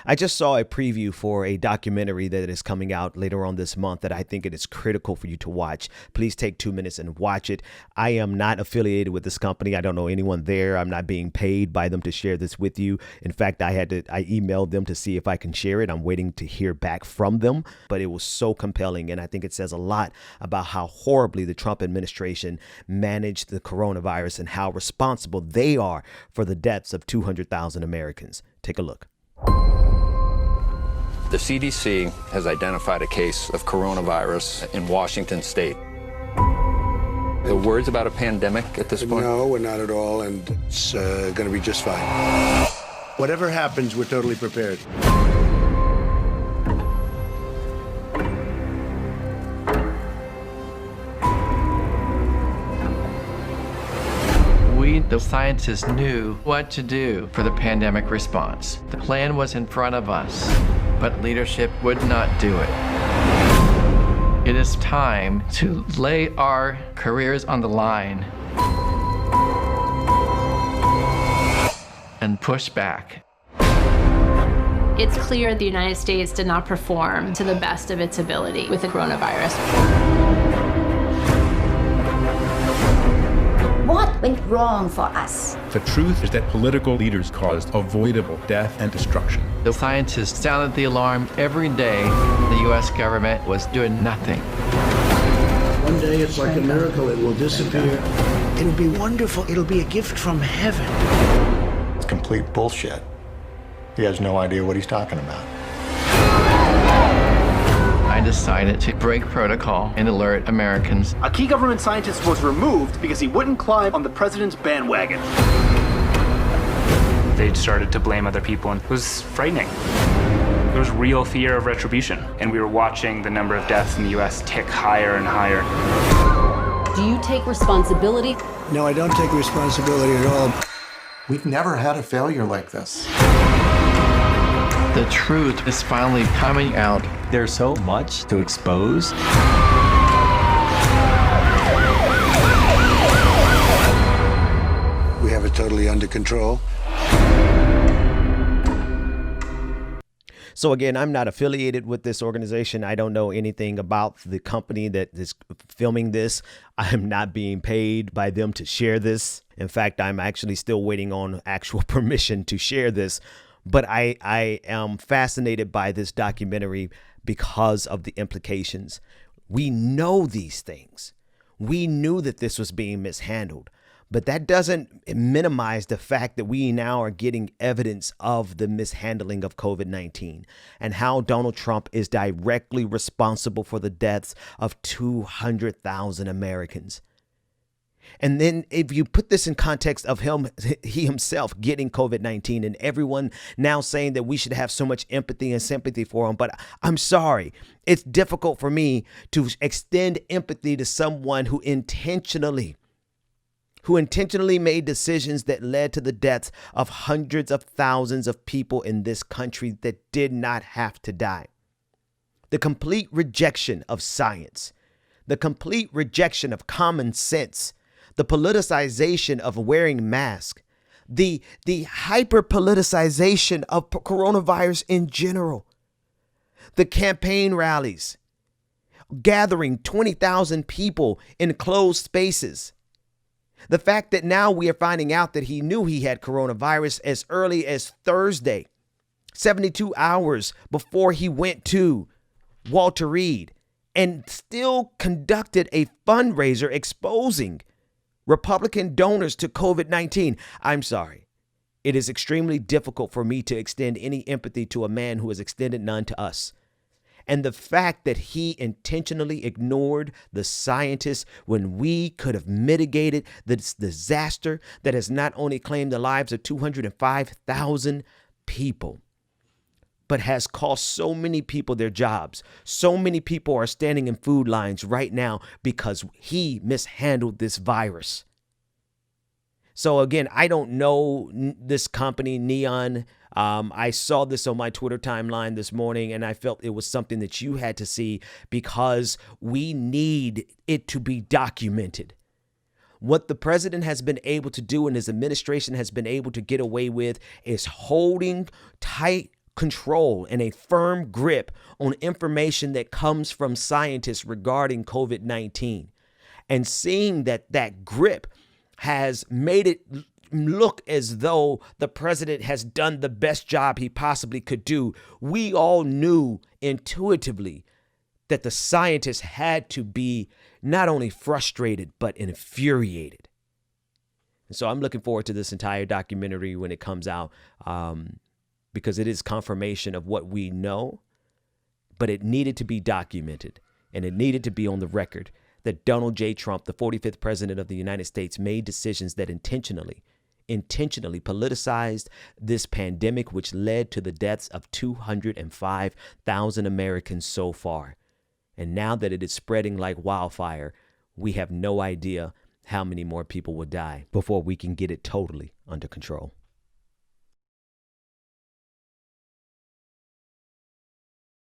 I just saw a preview for a documentary that is coming out later on this month that I think it is critical for you to watch. Please take 2 minutes and watch it. I am not affiliated with this company. I don't know anyone there. I'm not being paid by them to share this with you. In fact, I emailed them to see if I can share it. I'm waiting to hear back from them, but it was so compelling. And I think it says a lot about how horribly the Trump administration managed the coronavirus and how responsible they are for the deaths of 200,000 Americans. Take a look. The CDC has identified a case of coronavirus in Washington state. The words about a pandemic at this point? No, we're not at all, and it's going to be just fine. Whatever happens, we're totally prepared. We, the scientists, knew what to do for the pandemic response. The plan was in front of us, but leadership would not do it. It is time to lay our careers on the line and push back. It's clear the United States did not perform to the best of its ability with the coronavirus. What went wrong for us? The truth is that political leaders caused avoidable death and destruction. The scientists sounded the alarm every day. The U.S. government was doing nothing. One day it's like a miracle, it will disappear. It'll be wonderful. It'll be a gift from heaven. It's complete bullshit. He has no idea what he's talking about. I decided to break protocol and alert Americans. A key government scientist was removed because he wouldn't climb on the president's bandwagon. They started to blame other people, and it was frightening. There was real fear of retribution, and we were watching the number of deaths in the U.S. tick higher and higher. Do you take responsibility? No, I don't take responsibility at all. We've never had a failure like this. The truth is finally coming out. There's so much to expose. We have it totally under control. So again, I'm not affiliated with this organization. I don't know anything about the company that is filming this. I'm not being paid by them to share this. In fact, I'm actually still waiting on actual permission to share this. But I am fascinated by this documentary because of the implications. We know these things. We knew that this was being mishandled. But that doesn't minimize the fact that we now are getting evidence of the mishandling of COVID-19 and how Donald Trump is directly responsible for the deaths of 200,000 Americans. And then if you put this in context of he himself getting COVID-19 and everyone now saying that we should have so much empathy and sympathy for him. But I'm sorry, it's difficult for me to extend empathy to someone who intentionally made decisions that led to the deaths of hundreds of thousands of people in this country that did not have to die. The complete rejection of science, the complete rejection of common sense, the politicization of wearing masks, the hyper politicization of coronavirus in general, the campaign rallies, gathering 20,000 people in closed spaces. The fact that now we are finding out that he knew he had coronavirus as early as Thursday, 72 hours before he went to Walter Reed, and still conducted a fundraiser exposing Republican donors to COVID-19. I'm sorry. It is extremely difficult for me to extend any empathy to a man who has extended none to us. And the fact that he intentionally ignored the scientists when we could have mitigated this disaster that has not only claimed the lives of 205,000 people, but has cost so many people their jobs. So many people are standing in food lines right now because he mishandled this virus. So again, I don't know this company, Neon. I saw this on my Twitter timeline this morning, and I felt it was something that you had to see because we need it to be documented. What the president has been able to do and his administration has been able to get away with is holding tight control and a firm grip on information that comes from scientists regarding COVID-19, and seeing that grip has made it look as though the president has done the best job he possibly could do, we all knew intuitively that the scientists had to be not only frustrated, but infuriated. And so I'm looking forward to this entire documentary when it comes out, because it is confirmation of what we know, but it needed to be documented and it needed to be on the record that Donald J. Trump, the 45th president of the United States, made decisions that intentionally politicized this pandemic, which led to the deaths of 205,000 Americans so far. And now that it is spreading like wildfire, we have no idea how many more people will die before we can get it totally under control.